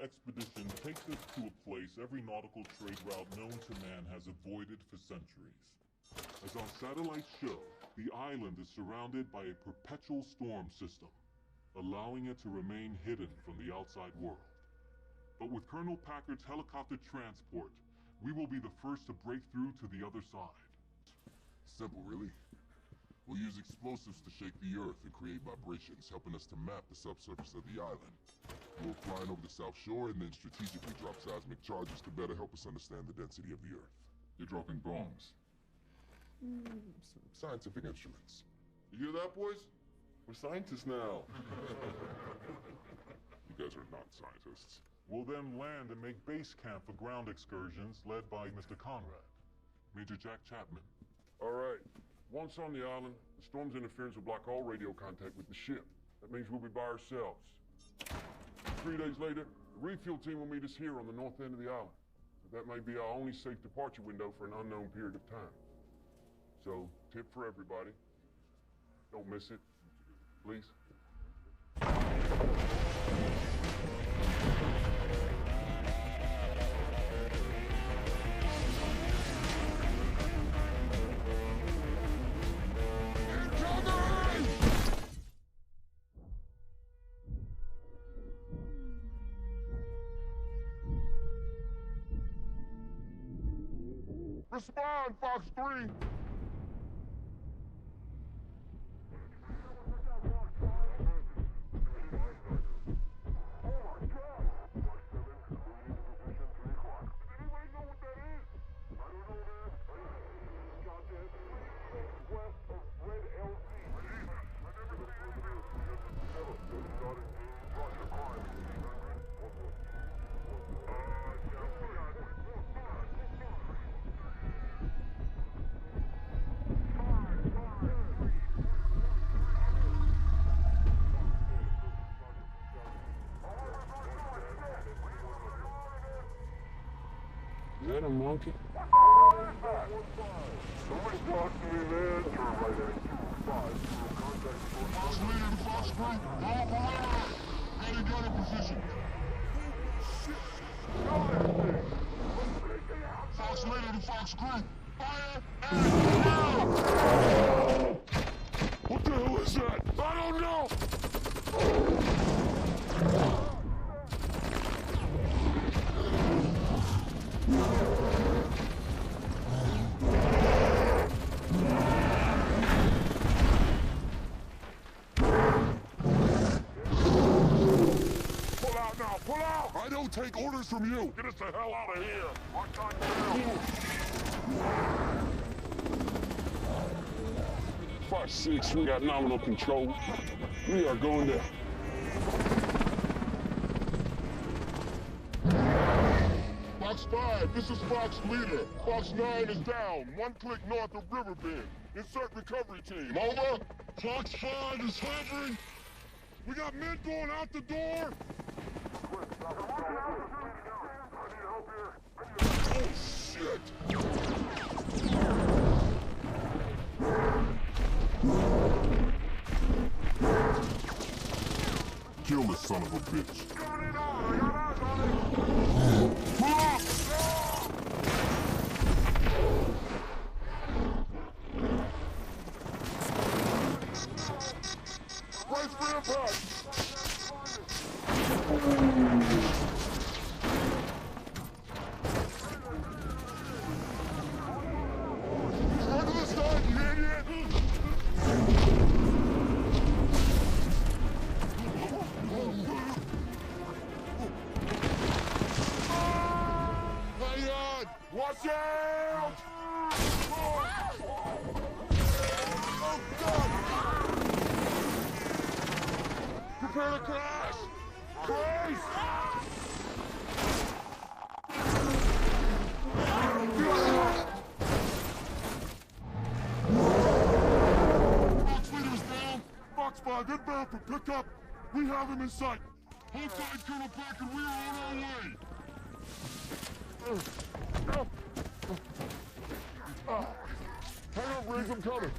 expedition takes us to a place every nautical trade route known to man has avoided for centuries. As our satellites show, the island is surrounded by a perpetual storm system, allowing it to remain hidden from the outside world. But with Colonel Packard's helicopter transport, we will be the first to break through to the other side. Simple, really. We'll use explosives to shake the earth and create vibrations, helping us to map the subsurface of the island. We'll fly over the south shore and then strategically drop seismic charges to better help us understand the density of the earth. You're dropping bombs. Scientific instruments. You hear that, boys? We're scientists now. You guys are not scientists. We'll then land and make base camp for ground excursions led by Mr. Conrad, Major Jack Chapman. All right. Once on the island, the storm's interference will block all radio contact with the ship. That means we'll be by ourselves. 3 days later, the refuel team will meet us here on the north end of the island. That may be our only safe departure window for an unknown period of time. So, tip for everybody. Don't miss it, please. Respond, Fox 3! Is that a monkey? Somebody talk to me, man. Fox leader to Fox group. All perimeter. Ready gunner position. Fox leader to Fox group. Fire and now! What the hell is that? I don't know! Pull out! I don't take orders from you! Get us the hell out of here! What time now? 5-6, we got nominal control. We are going to... Fox 5, this is Fox leader. Fox 9 is down. 1 click north of Riverbend. Insert recovery team. Over. Fox 5 is hovering. We got men going out the door. Oh, shit! Kill this son of a bitch. Brace for impact! Watch out! Oh, God! Prepare to crash! Crash! Fox leader is down. Fox 5 inbound for pickup. We have him in sight. Hold tight, Colonel Packard. We are on our way. Hang on, Riggs, I'm coming.